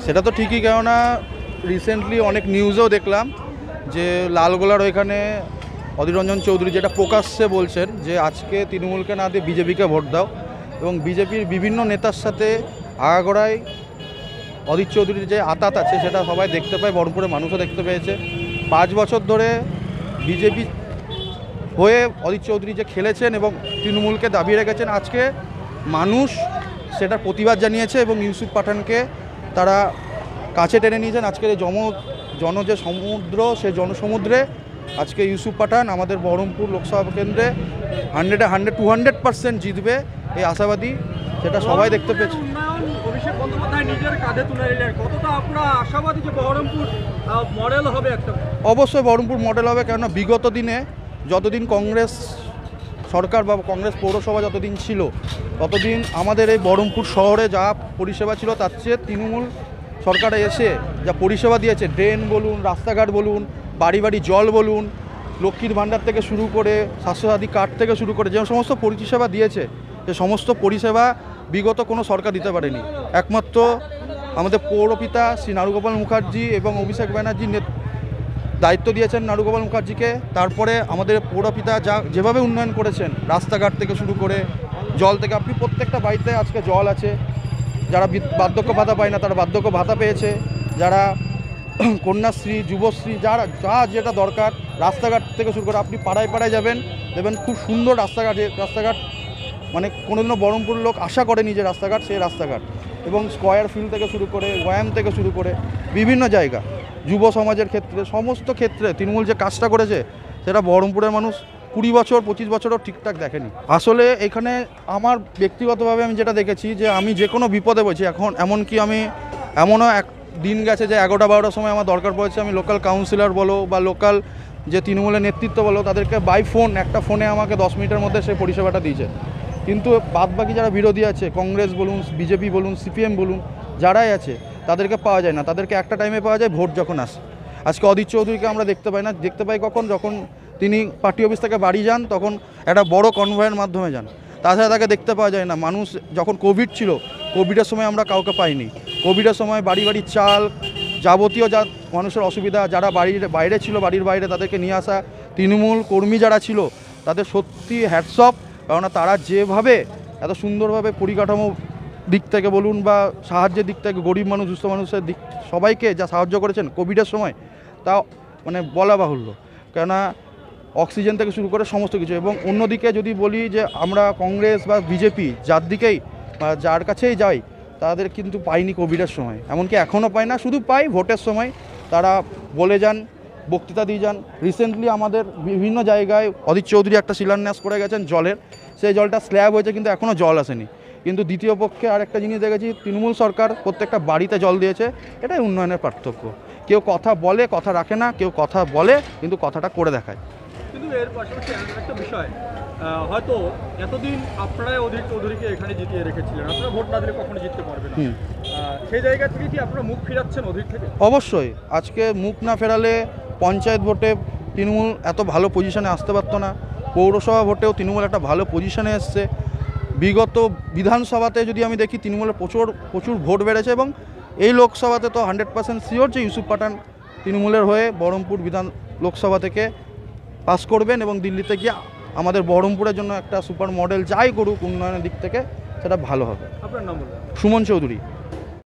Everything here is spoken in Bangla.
সেটা তো ঠিকই, কেননা রিসেন্টলি অনেক নিউজেও দেখলাম যে লালগোলার ওইখানে অধীর রঞ্জন চৌধুরী যেটা প্রকাশ্যে বলছেন যে আজকে তৃণমূলকে না দিয়ে বিজেপিকে ভোট দাও, এবং বিজেপির বিভিন্ন নেতার সাথে আগাগোড়ায় অধীর চৌধুরীর যে আতাত আছে সেটা সবাই দেখতে পায়, বহরমপুরের মানুষও দেখতে পেয়েছে। 5 বছর ধরে বিজেপি হয়ে অধীর চৌধুরী যে খেলেছেন এবং তৃণমূলকে দাবিয়ে রেখেছেন, আজকে মানুষ সেটার প্রতিবাদ জানিয়েছে এবং ইউসুফ পাঠানকে তারা কাছে টেনে নিয়েছেন। আজকের এই যে সমুদ্র, সেই জনসমুদ্রে আজকে ইউসুফ পাঠান আমাদের বহরমপুর লোকসভা কেন্দ্রে 200% জিতবে, এই আশাবাদী, সেটা সবাই দেখতে পেয়েছে। অভিষেক বন্দ্যোপাধ্যায় নিজের কাঁধে তুলে নিলেন, কতটা আপনারা আশাবাদী যে বহরমপুর মডেল হবে একটা? অবশ্যই বহরমপুর মডেল হবে, কেননা বিগত দিনে যতদিন কংগ্রেস সরকার বা কংগ্রেস পৌরসভা যতদিন ছিল ততদিন আমাদের এই বহরমপুর শহরে যা পরিষেবা ছিল তার চেয়ে তৃণমূল সরকারে এসে যা পরিষেবা দিয়েছে, ড্রেন বলুন, রাস্তাঘাট বলুন, বাড়ি বাড়ি জল বলুন, লক্ষ্মীর ভাণ্ডার থেকে শুরু করে স্বাস্থ্যসাথী কার্ড থেকে শুরু করে যে সমস্ত পরিষেবা দিয়েছে, সে সমস্ত পরিষেবা বিগত কোনো সরকার দিতে পারেনি। একমাত্র আমাদের পৌরপিতা শ্রী নারুগোপাল মুখার্জি এবং অভিষেক ব্যানার্জি দায়িত্ব দিয়েছেন নারুগোপাল মুখার্জিকে। তারপরে আমাদের পৌরপিতা যেভাবে উন্নয়ন করেছেন, রাস্তাঘাট থেকে শুরু করে জল থেকে, আপনি প্রত্যেকটা বাড়িতে আজকে জল আছে, যারা বার্ধক্য ভাতা পায় না তারা বার্ধক্য ভাতা পেয়েছে, যারা কন্যাশ্রী, যুবশ্রী, যেটা দরকার, রাস্তাঘাট থেকে শুরু করে আপনি পাড়ায় পাড়ায় যাবেন, দেখবেন খুব সুন্দর রাস্তাঘাট মানে কোনোদিনও বহরমপুর লোক আশা করেনি যে রাস্তাঘাট, সেই রাস্তাঘাট, এবং স্কয়ার ফিল্ড থেকে শুরু করে ওয়াম থেকে শুরু করে বিভিন্ন জায়গা, যুব সমাজের ক্ষেত্রে, সমস্ত ক্ষেত্রে তৃণমূল যে কাজটা করেছে সেটা বহরমপুরের মানুষ 20 বছর 25 বছরও ঠিকঠাক দেখেনি। আসলে এখানে আমার ব্যক্তিগতভাবে আমি যেটা দেখেছি যে আমি যে কোনো বিপদে পড়েছি, এমনকি আমি এমনও এক দিন গেছে যে 11টা-12টার সময় আমার দরকার পড়েছে, আমি লোকাল কাউন্সিলর বলো বা লোকাল যে তৃণমূলের নেতৃত্ব বলো, তাদেরকে বাই ফোন একটা ফোনে আমাকে 10 মিনিটের মধ্যে সেই পরিষেবাটা দিয়েছে। কিন্তু বাদবাকি যারা বিরোধী আছে, কংগ্রেস বলুন, বিজেপি বলুন, সিপিএম বলুন, যারাই আছে তাদেরকে পাওয়া যায় না, তাদেরকে একটা টাইমে পাওয়া যায় ভোট যখন আসে। আজকে অধীর চৌধুরীকে আমরা দেখতে পাই না, দেখতে পাই যখন তিনি পার্টি অফিস থেকে বাড়ি যান, তখন একটা বড় কনভয়ের মাধ্যমে যান, তাছাড়া তাকে দেখতে পাওয়া যায় না। মানুষ যখন কোভিড ছিল, কোভিডের সময় আমরা কাউকে পাইনি, কোভিডের সময় বাড়ি বাড়ি চাল, যাবতীয় যা মানুষের অসুবিধা, যারা বাইরে ছিল, বাড়ির বাইরে, তাদেরকে নিয়ে আসা তৃণমূল কর্মী যারা ছিল তাদের সত্যি হ্যাটস অফ, কেননা তারা যেভাবে এত সুন্দরভাবে পরিকাঠামো দিক থেকে বলুন বা সাহায্যের দিক থেকে, গরিব মানুষ, দুস্থ মানুষের দিক, সবাইকে যা সাহায্য করেছেন কোভিডের সময়, তা মানে বলা বাহুল্য, কেননা অক্সিজেন থেকে শুরু করে সমস্ত কিছু। এবং অন্যদিকে যদি বলি যে আমরা কংগ্রেস বা বিজেপি যার দিকেই বা যার কাছেই যাই, তাদের কিন্তু পাইনি কোভিডের সময়, এমনকি এখনও পাই না, শুধু পাই ভোটের সময়। তারা বলে যান, বক্তৃতা দিয়ে যান। রিসেন্টলি আমাদের বিভিন্ন জায়গায় অধীর চৌধুরী একটা শিলান্যাস করে গেছেন জলের, সেই জলটা স্ল্যাব হয়েছে কিন্তু এখনও জল আসেনি। কিন্তু দ্বিতীয় পক্ষে আরেকটা জিনিস দেখেছি, তৃণমূল সরকার প্রত্যেকটা বাড়িতে জল দিয়েছে, এটাই উন্নয়নের পার্থক্য। কেউ কথা বলে, কথা রাখে না, কেউ কথা বলে কিন্তু কথাটা করে দেখায়। কিন্তু এর পাশাপাশি একটা বিষয়, হয়তো এতদিন আপনারাই অধীর চৌধুরীকে এখানে জিতিয়ে রেখেছিলেন, আপনারা ভোট না দিলে কখনো জিততে পারবেন না, সেই জায়গা থেকে কি আপনারা মুখ ফেরাচ্ছেন অধীর থেকে? অবশ্যই, আজকে মুখ না ফেরালে পঞ্চায়েত ভোটে তৃণমূল এত ভালো পজিশনে আসতে পারতো না, পৌরসভা ভোটেও তৃণমূল একটা ভালো পজিশনে এসছে। বিগত বিধানসভাতে যদি আমি দেখি তৃণমূলের প্রচুর ভোট বেড়েছে, এবং এই লোকসভাতে তো 100% শিওর যে ইউসুফ পাঠান তৃণমূলের হয়ে বহরমপুর লোকসভা থেকে পাস করবেন, এবং দিল্লিতে গিয়ে আমাদের বহরমপুরের জন্য একটা সুপার মডেল যাই করুক উন্নয়নের দিক থেকে সেটা ভালো হবে। আপনার নাম বলুন। সুমন চৌধুরী।